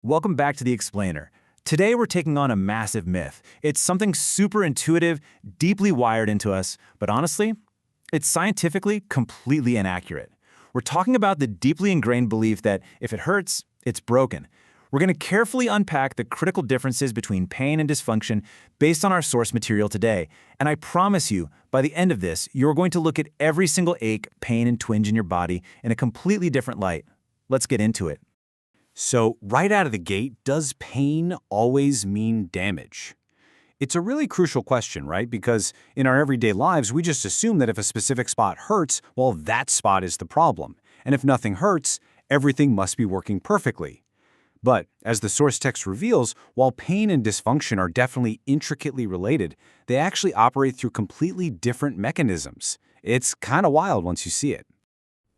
Welcome back to The Explainer. Today we're taking on a massive myth. It's something super intuitive, deeply wired into us, but honestly, it's scientifically completely inaccurate. We're talking about the deeply ingrained belief that if it hurts, it's broken. We're going to carefully unpack the critical differences between pain and dysfunction based on our source material today. And I promise you, by the end of this, you're going to look at every single ache, pain, and twinge in your body in a completely different light. Let's get into it. So, right out of the gate, does pain always mean damage? It's a really crucial question, right? Because in our everyday lives, we just assume that if a specific spot hurts, well, that spot is the problem. And if nothing hurts, everything must be working perfectly. But, as the source text reveals, while pain and dysfunction are definitely intricately related, they actually operate through completely different mechanisms. It's kind of wild once you see it.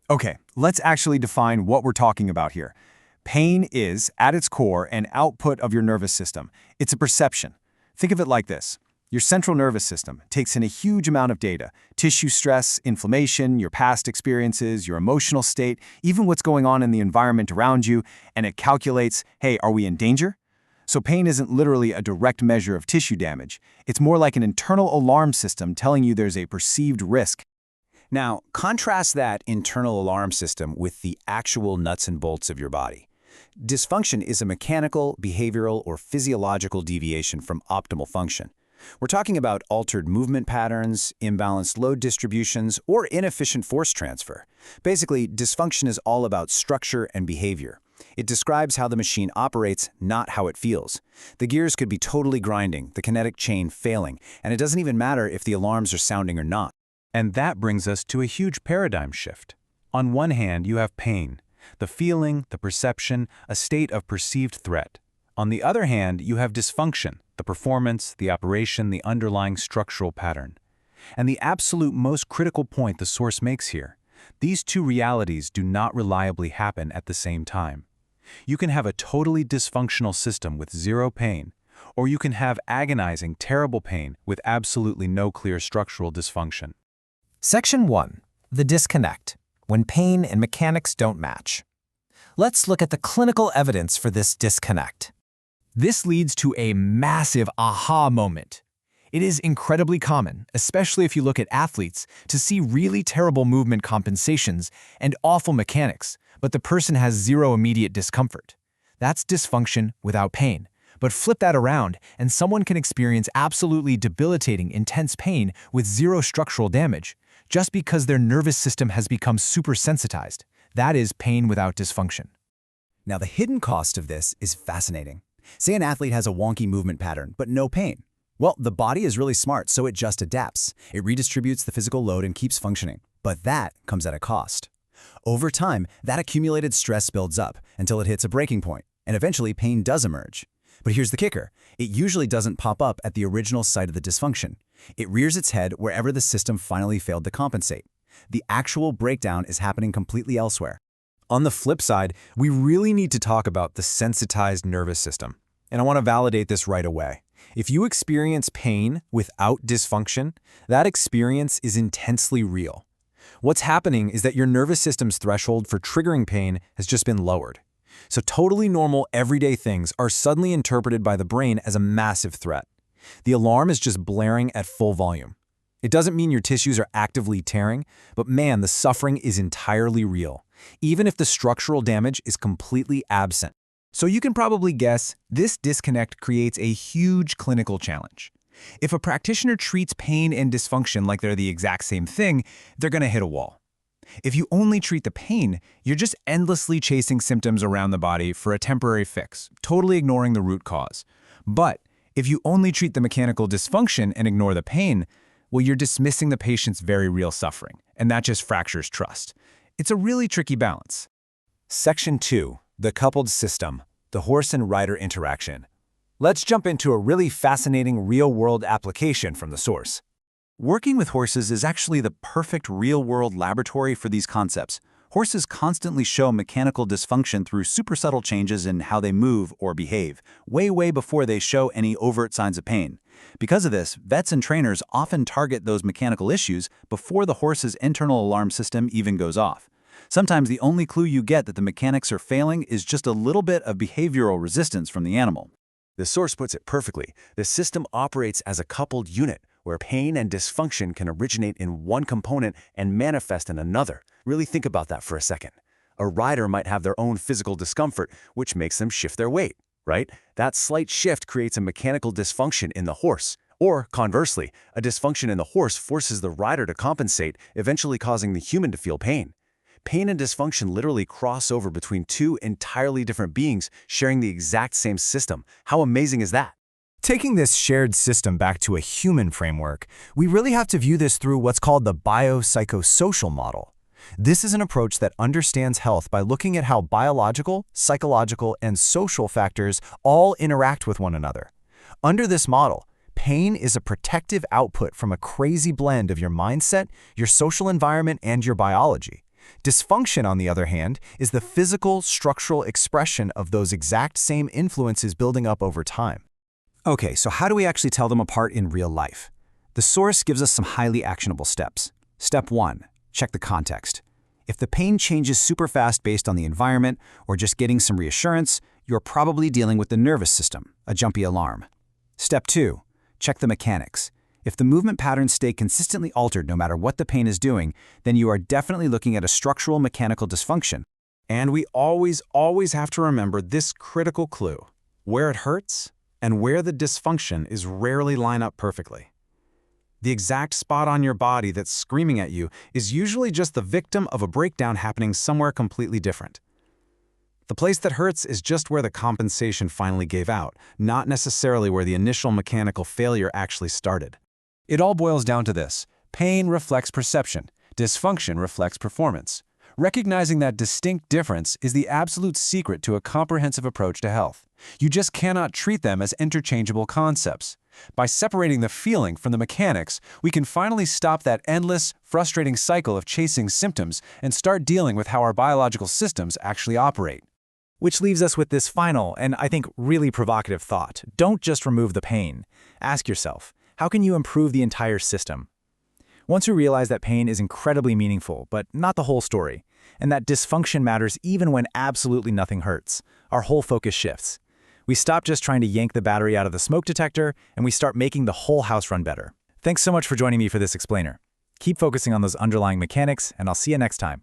Okay, let's actually define what we're talking about here. Pain is, at its core, an output of your nervous system. It's a perception. Think of it like this. Your central nervous system takes in a huge amount of data: tissue stress, inflammation, your past experiences, your emotional state, even what's going on in the environment around you, and it calculates, hey, are we in danger? So pain isn't literally a direct measure of tissue damage. It's more like an internal alarm system telling you there's a perceived risk. Now, contrast that internal alarm system with the actual nuts and bolts of your body. Dysfunction is a mechanical, behavioral, or physiological deviation from optimal function. We're talking about altered movement patterns, imbalanced load distributions, or inefficient force transfer. Basically, dysfunction is all about structure and behavior. It describes how the machine operates, not how it feels. The gears could be totally grinding, the kinetic chain failing, and it doesn't even matter if the alarms are sounding or not. And that brings us to a huge paradigm shift. On one hand, you have pain, the feeling, the perception, a state of perceived threat. On the other hand, you have dysfunction, the performance, the operation, the underlying structural pattern. And the absolute most critical point the source makes here: these two realities do not reliably happen at the same time. You can have a totally dysfunctional system with zero pain, or you can have agonizing, terrible pain with absolutely no clear structural dysfunction. Section 1. The disconnect, when pain and mechanics don't match. Let's look at the clinical evidence for this disconnect. This leads to a massive aha moment. It is incredibly common, especially if you look at athletes, to see really terrible movement compensations and awful mechanics, but the person has zero immediate discomfort. That's dysfunction without pain. But flip that around, and someone can experience absolutely debilitating, intense pain with zero structural damage, just because their nervous system has become super sensitized. That is pain without dysfunction. Now, the hidden cost of this is fascinating. Say an athlete has a wonky movement pattern, but no pain. Well, the body is really smart, so it just adapts. It redistributes the physical load and keeps functioning. But that comes at a cost. Over time, that accumulated stress builds up until it hits a breaking point, and eventually pain does emerge. But here's the kicker. It usually doesn't pop up at the original site of the dysfunction. It rears its head wherever the system finally failed to compensate. The actual breakdown is happening completely elsewhere. On the flip side, we really need to talk about the sensitized nervous system. And I want to validate this right away. If you experience pain without dysfunction, that experience is intensely real. What's happening is that your nervous system's threshold for triggering pain has just been lowered. So totally normal, everyday things are suddenly interpreted by the brain as a massive threat. The alarm is just blaring at full volume. It doesn't mean your tissues are actively tearing, but man, the suffering is entirely real, even if the structural damage is completely absent. So you can probably guess, this disconnect creates a huge clinical challenge. If a practitioner treats pain and dysfunction like they're the exact same thing, they're going to hit a wall. If you only treat the pain, you're just endlessly chasing symptoms around the body for a temporary fix, totally ignoring the root cause. But if you only treat the mechanical dysfunction and ignore the pain, well, you're dismissing the patient's very real suffering, and that just fractures trust. It's a really tricky balance. Section 2. The coupled system, the horse and rider interaction. Let's jump into a really fascinating real-world application from the source. Working with horses is actually the perfect real-world laboratory for these concepts. Horses constantly show mechanical dysfunction through super subtle changes in how they move or behave, way before they show any overt signs of pain. Because of this, vets and trainers often target those mechanical issues before the horse's internal alarm system even goes off. Sometimes the only clue you get that the mechanics are failing is just a little bit of behavioral resistance from the animal. The source puts it perfectly. The system operates as a coupled unit, where pain and dysfunction can originate in one component and manifest in another. Really think about that for a second. A rider might have their own physical discomfort, which makes them shift their weight, right? That slight shift creates a mechanical dysfunction in the horse. Or, conversely, a dysfunction in the horse forces the rider to compensate, eventually causing the human to feel pain. Pain and dysfunction literally cross over between two entirely different beings sharing the exact same system. How amazing is that? Taking this shared system back to a human framework, we really have to view this through what's called the biopsychosocial model. This is an approach that understands health by looking at how biological, psychological, and social factors all interact with one another. Under this model, pain is a protective output from a crazy blend of your mindset, your social environment, and your biology. Dysfunction, on the other hand, is the physical, structural expression of those exact same influences building up over time. Okay, so how do we actually tell them apart in real life? The source gives us some highly actionable steps. Step 1. Check the context. If the pain changes super fast based on the environment or just getting some reassurance, you're probably dealing with the nervous system, a jumpy alarm. Step 2. Check the mechanics. If the movement patterns stay consistently altered no matter what the pain is doing, then you are definitely looking at a structural mechanical dysfunction. And we always have to remember this critical clue. Where it hurts and where the dysfunction is rarely line up perfectly. The exact spot on your body that's screaming at you is usually just the victim of a breakdown happening somewhere completely different. The place that hurts is just where the compensation finally gave out, not necessarily where the initial mechanical failure actually started. It all boils down to this. Pain reflects perception. Dysfunction reflects performance. Recognizing that distinct difference is the absolute secret to a comprehensive approach to health. You just cannot treat them as interchangeable concepts. By separating the feeling from the mechanics, we can finally stop that endless, frustrating cycle of chasing symptoms and start dealing with how our biological systems actually operate. Which leaves us with this final and I think really provocative thought. Don't just remove the pain. Ask yourself, how can you improve the entire system? Once you realize that pain is incredibly meaningful, but not the whole story, and that dysfunction matters even when absolutely nothing hurts, our whole focus shifts. We stop just trying to yank the battery out of the smoke detector, and we start making the whole house run better. Thanks so much for joining me for this explainer. Keep focusing on those underlying mechanics, and I'll see you next time.